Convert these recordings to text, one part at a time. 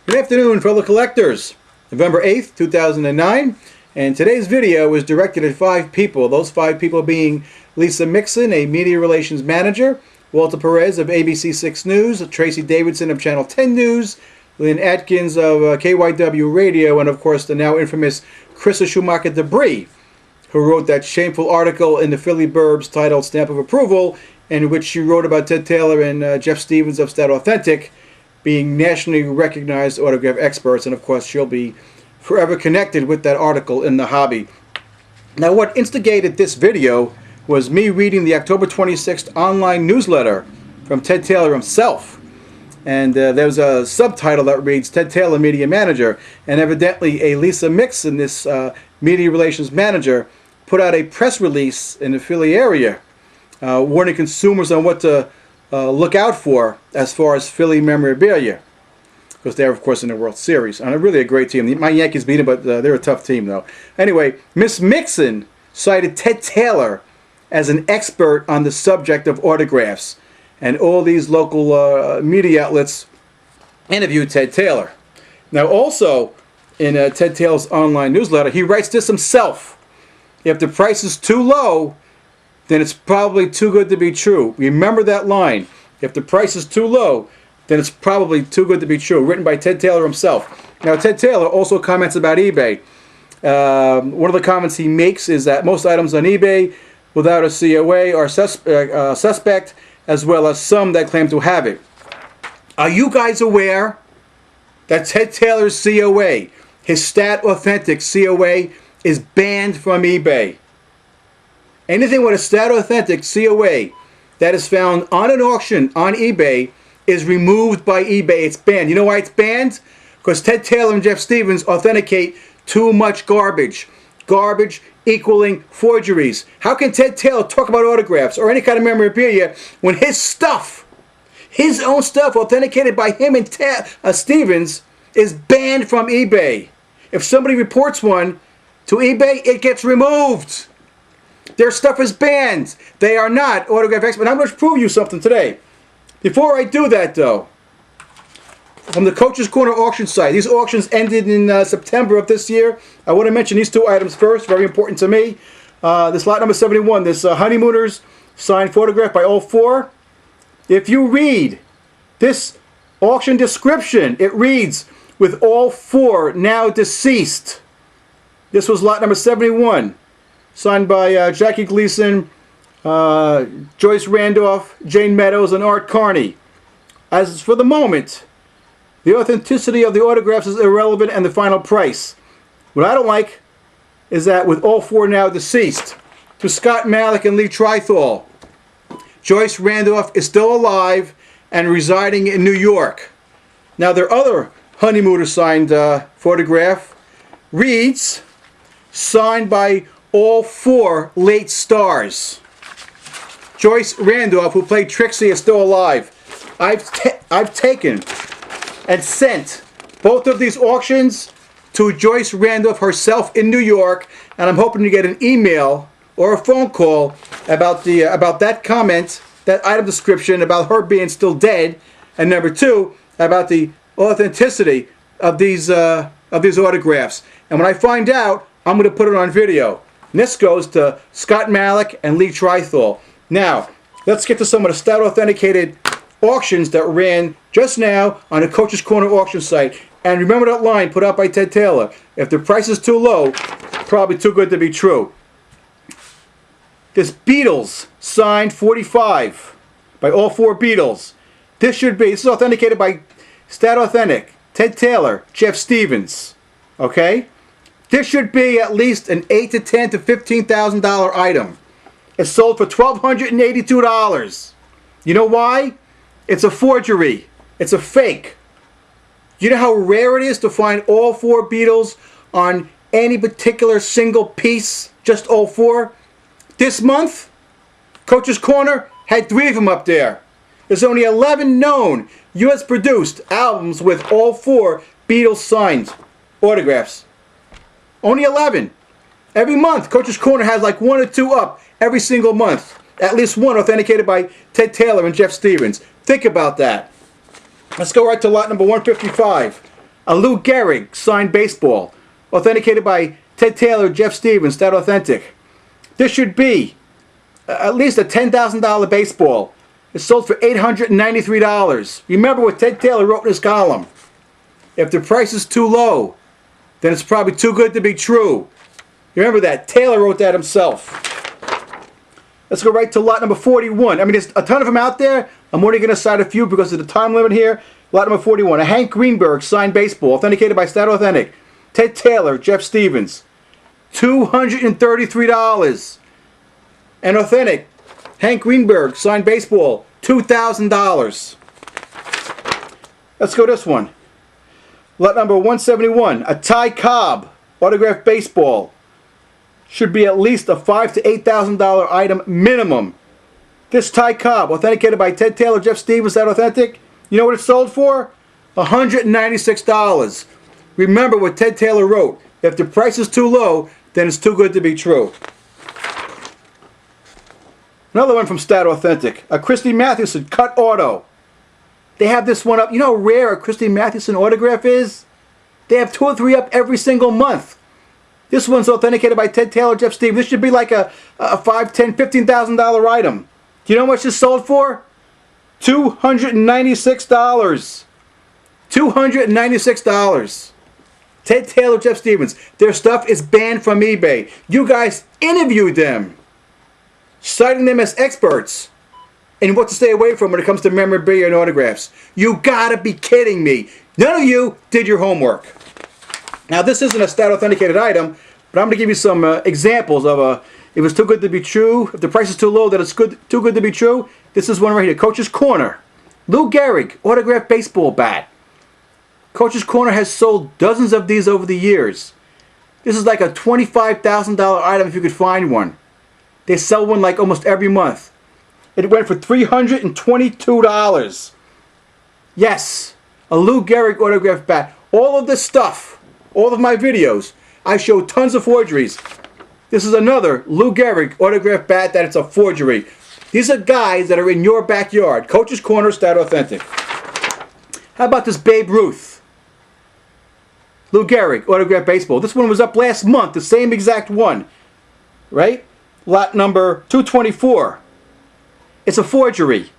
Good afternoon, fellow collectors. November 8th, 2009, and today's video is directed at 5 people. Those 5 people being Lisa Mixon, a media relations manager, Walter Perez of ABC 6 News, Tracy Davidson of Channel 10 News, Lynn Atkins of KYW Radio, and of course the now infamous Krista Schumacher Debris, who wrote that shameful article in the Philly Burbs titled Stamp of Approval, in which she wrote about Ted Taylor and Jeff Stevens of Stat Authentic being nationally recognized autograph experts, and of course she'll be forever connected with that article in the hobby. Now, what instigated this video was me reading the October 26th online newsletter from Ted Taylor himself, and there's a subtitle that reads Ted Taylor Media Manager, and evidently a Lisa Mixon, this media relations manager, put out a press release in the Philly area warning consumers on what to look out for as far as Philly memorabilia, because they're of course in the World Series, and really a great team. My Yankees beat them, but they're a tough team though. Anyway, Miss Mixon cited Ted Taylor as an expert on the subject of autographs, and all these local media outlets interviewed Ted Taylor. Now also in Ted Taylor's online newsletter, he writes this himself: if the price is too low, then it's probably too good to be true. Remember that line. If the price is too low, then it's probably too good to be true. Written by Ted Taylor himself. Now, Ted Taylor also comments about eBay. One of the comments he makes is that most items on eBay without a COA are suspect, as well as some that claim to have it. Are you guys aware that Ted Taylor's COA, his Stat Authentic COA, is banned from eBay? Anything with a Stat Authentic COA that is found on an auction on eBay is removed by eBay. It's banned. You know why it's banned? Because Ted Taylor and Jeff Stevens authenticate too much garbage. Garbage equaling forgeries. How can Ted Taylor talk about autographs or any kind of memorabilia when his stuff, his own stuff authenticated by him and Stevens, is banned from eBay? If somebody reports one to eBay, it gets removed. Their stuff is banned. They are not autograph experts. I'm going to prove you something today. Before I do that, though, from the Coach's Corner auction site, these auctions ended in September of this year. I want to mention these 2 items first, very important to me. This lot number 71, this Honeymooners signed photograph by all 4. If you read this auction description, it reads, with all 4 now deceased. This was lot number 71. Signed by Jackie Gleason, Joyce Randolph, Jane Meadows, and Art Carney. As for the moment, the authenticity of the autographs is irrelevant, and the final price. What I don't like is that with all 4 now deceased, to Scott Malik and Lee Trithall, Joyce Randolph is still alive and residing in New York. Now their other Honeymooner signed photograph reads, signed by all 4 late stars. Joyce Randolph, who played Trixie, is still alive. I've taken and sent both of these auctions to Joyce Randolph herself in New York, and I'm hoping to get an email or a phone call about that comment, that item description, about her being still dead, and number 2, about the authenticity of these autographs. And when I find out, I'm going to put it on video. And this goes to Scott Malik and Lee Trithall. Now, let's get to some of the Stat Authenticated auctions that ran just now on the Coach's Corner auction site. And remember that line put out by Ted Taylor: if the price is too low, probably too good to be true. This Beatles signed 45 by all 4 Beatles. This is authenticated by Stat Authentic, Ted Taylor, Jeff Stevens. Okay? This should be at least an $8,000 to $10,000 to $15,000 item. It's sold for $1,282. You know why? It's a forgery. It's a fake. You know how rare it is to find all 4 Beatles on any particular single piece? Just all 4? This month, Coach's Corner had 3 of them up there. There's only 11 known US produced albums with all 4 Beatles signed autographs. Only 11. Every month, Coach's Corner has like 1 or 2 up every single month. At least 1 authenticated by Ted Taylor and Jeff Stevens. Think about that. Let's go right to lot number 155. A Lou Gehrig signed baseball, authenticated by Ted Taylor, Jeff Stevens, that authentic. This should be at least a $10,000 baseball. It sold for $893. Remember what Ted Taylor wrote in his column. If the price is too low, then it's probably too good to be true. Remember that. Taylor wrote that himself. Let's go right to lot number 41. I mean, there's a ton of them out there. I'm only going to cite a few because of the time limit here. Lot number 41. A Hank Greenberg signed baseball, authenticated by Stat Authentic. Ted Taylor, Jeff Stevens. $233. And authentic. Hank Greenberg signed baseball. $2,000. Let's go this one. Lot number 171. A Ty Cobb autographed baseball. Should be at least a $5,000 to $8,000 item minimum. This Ty Cobb, authenticated by Ted Taylor, Jeff Stevens, that authentic. You know what it sold for? $196. Remember what Ted Taylor wrote. If the price is too low, then it's too good to be true. Another one from Stat Authentic. A Christy Mathewson cut auto. They have this one up. You know how rare a Christy Mathewson autograph is? They have 2 or 3 up every single month. This one's authenticated by Ted Taylor, Jeff Stevens. This should be like a $5,000, $10,000, $15,000 item. Do you know how much this sold for? $296. $296. Ted Taylor, Jeff Stevens. Their stuff is banned from eBay. You guys interviewed them, citing them as experts in what to stay away from when it comes to memorabilia and autographs. You gotta be kidding me. None of you did your homework. Now, this isn't a Stat authenticated item, but I'm going to give you some examples of if it's too good to be true, if the price is too low that it's too good to be true. This is one right here, Coach's Corner. Lou Gehrig, autographed baseball bat. Coach's Corner has sold dozens of these over the years. This is like a $25,000 item if you could find one. They sell one like almost every month. It went for $322. Yes, a Lou Gehrig autographed bat. All of this stuff, all of my videos, I show tons of forgeries. This is another Lou Gehrig autographed bat that it's a forgery. These are guys that are in your backyard. Coach's Corner, Stat Authentic. How about this Babe Ruth? Lou Gehrig autographed baseball. This one was up last month, the same exact one. Right? Lot number 224. It's a forgery.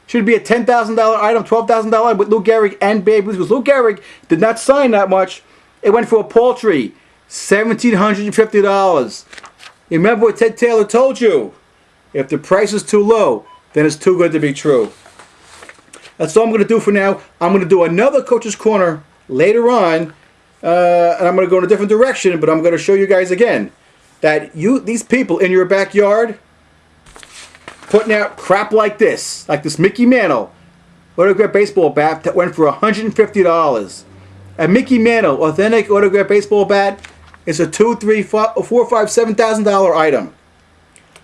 Should be a $10,000 item, $12,000 item with Lou Gehrig and Babe Ruth. Because Lou Gehrig did not sign that much. It went for a paltry $1,750. Remember what Ted Taylor told you. If the price is too low, then it's too good to be true. That's all I'm going to do for now. I'm going to do another Coach's Corner later on. And I'm going to go in a different direction, but I'm going to show you guys again that these people in your backyard putting out crap like this Mickey Mantle autographed baseball bat that went for $150. A Mickey Mantle authentic autographed baseball bat is a $2,000, $3,000, $4,000, $5,000, $7,000 item.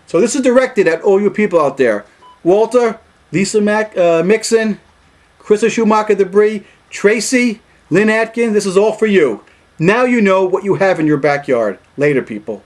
So this is directed at all you people out there. Walter, Lisa Mixon, Krista Schumacher Debris, Tracy, Lynn Atkins, this is all for you. Now you know what you have in your backyard. Later, people.